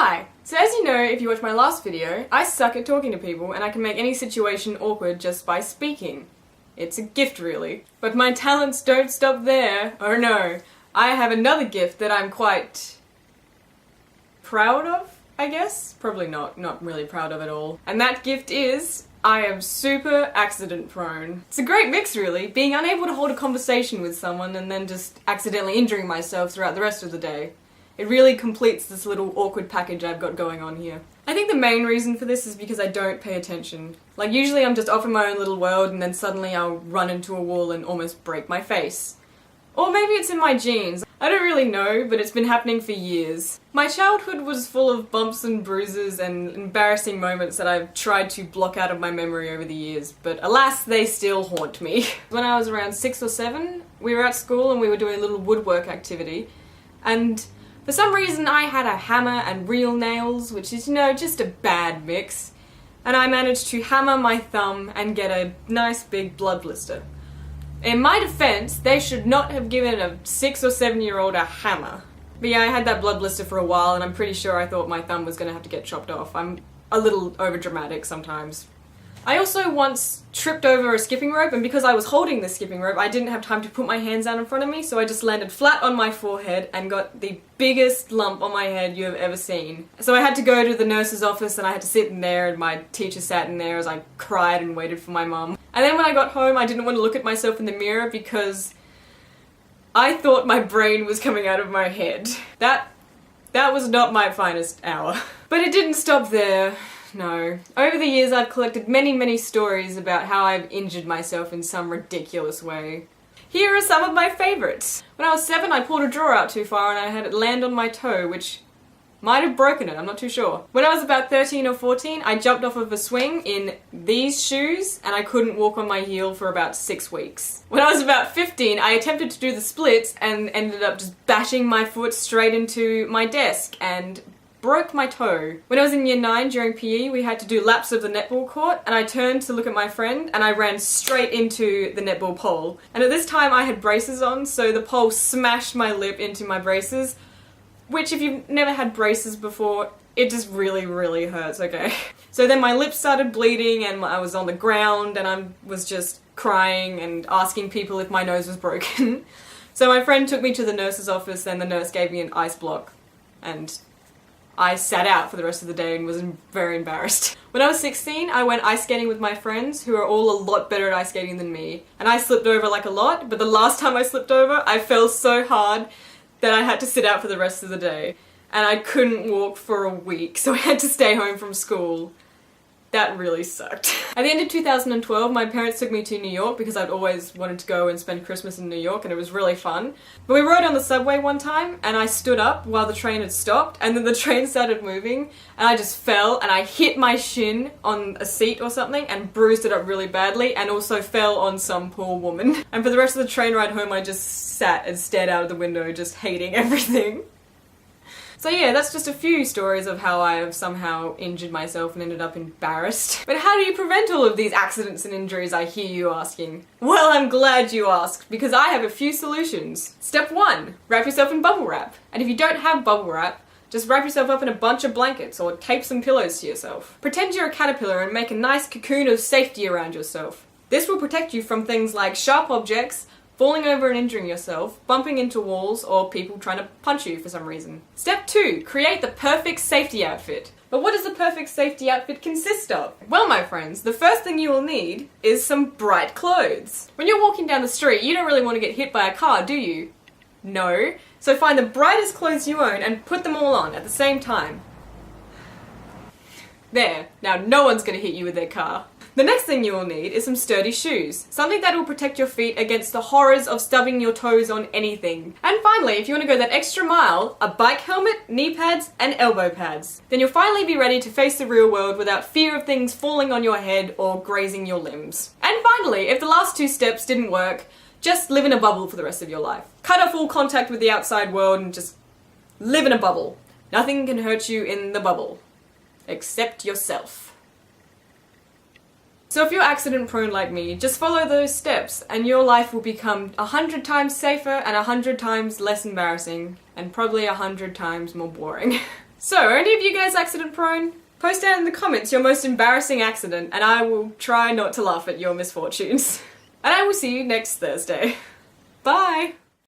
Hi! So as you know, if you watched my last video, I suck at talking to people and I can make any situation awkward just by speaking. It's a gift really. But my talents don't stop there. Oh no. I have another gift that I'm quite proud of, I guess? Probably not really proud of at all. And that gift is, I am super accident prone. It's a great mix really, being unable to hold a conversation with someone and then just accidentally injuring myself throughout the rest of the day. It really completes this little awkward package I've got going on here. I think the main reason for this is because I don't pay attention. Like usually I'm just off in my own little world and then suddenly I'll run into a wall and almost break my face. Or maybe it's in my genes. I don't really know, but it's been happening for years. My childhood was full of bumps and bruises and embarrassing moments that I've tried to block out of my memory over the years, but alas, they still haunt me. When I was around 6 or 7, we were at school and we were doing a little woodwork activity, and for some reason I had a hammer and real nails, which is, you know, just a bad mix, and I managed to hammer my thumb and get a nice big blood blister. In my defense, they should not have given a 6 or 7-year-old a hammer. But yeah, I had that blood blister for a while and I'm pretty sure I thought my thumb was gonna have to get chopped off. I'm a little overdramatic sometimes. I also once tripped over a skipping rope, and because I was holding the skipping rope, I didn't have time to put my hands out in front of me, so I just landed flat on my forehead and got the biggest lump on my head you have ever seen. So I had to go to the nurse's office and I had to sit in there, and my teacher sat in there as I cried and waited for my mum. And then when I got home, I didn't want to look at myself in the mirror because I thought my brain was coming out of my head. That was not my finest hour. But it didn't stop there. No. Over the years I've collected many stories about how I've injured myself in some ridiculous way. Here are some of my favourites. When I was 7 I pulled a drawer out too far and I had it land on my toe, which might have broken it, I'm not too sure. When I was about 13 or 14 I jumped off of a swing in these shoes and I couldn't walk on my heel for about 6 weeks. When I was about 15 I attempted to do the splits and ended up just bashing my foot straight into my desk and broke my toe. When I was in year 9 during PE, we had to do laps of the netball court, and I turned to look at my friend and I ran straight into the netball pole. And at this time I had braces on, so the pole smashed my lip into my braces, which if you've never had braces before, it just really hurts, okay? So then my lips started bleeding and I was on the ground and I was just crying and asking people if my nose was broken. So my friend took me to the nurse's office and the nurse gave me an ice block, and I sat out for the rest of the day and was very embarrassed. When I was 16, I went ice skating with my friends, who are all a lot better at ice skating than me. And I slipped over like a lot, but the last time I slipped over, I fell so hard that I had to sit out for the rest of the day. And I couldn't walk for a week, so I had to stay home from school. That really sucked. At the end of 2012, my parents took me to New York because I'd always wanted to go and spend Christmas in New York, and it was really fun. But we rode on the subway one time and I stood up while the train had stopped, and then the train started moving and I just fell and I hit my shin on a seat or something and bruised it up really badly, and also fell on some poor woman. And for the rest of the train ride home I just sat and stared out of the window just hating everything. So yeah, that's just a few stories of how I have somehow injured myself and ended up embarrassed. But how do you prevent all of these accidents and injuries, I hear you asking? Well, I'm glad you asked, because I have a few solutions. Step 1. Wrap yourself in bubble wrap. And if you don't have bubble wrap, just wrap yourself up in a bunch of blankets or tape some pillows to yourself. Pretend you're a caterpillar and make a nice cocoon of safety around yourself. This will protect you from things like sharp objects, falling over and injuring yourself, bumping into walls, or people trying to punch you for some reason. Step 2. Create the perfect safety outfit. But what does the perfect safety outfit consist of? Well, my friends, the first thing you will need is some bright clothes. When you're walking down the street, you don't really want to get hit by a car, do you? No. So find the brightest clothes you own and put them all on at the same time. There. Now no one's gonna hit you with their car. The next thing you will need is some sturdy shoes. Something that will protect your feet against the horrors of stubbing your toes on anything. And finally, if you want to go that extra mile, a bike helmet, knee pads, and elbow pads. Then you'll finally be ready to face the real world without fear of things falling on your head or grazing your limbs. And finally, if the last 2 steps didn't work, just live in a bubble for the rest of your life. Cut off all contact with the outside world and just live in a bubble. Nothing can hurt you in the bubble. Except yourself. So if you're accident prone like me, just follow those steps and your life will become 100 times safer and 100 times less embarrassing, and probably 100 times more boring. So, are any of you guys accident prone? Post down in the comments your most embarrassing accident and I will try not to laugh at your misfortunes. And I will see you next Thursday. Bye!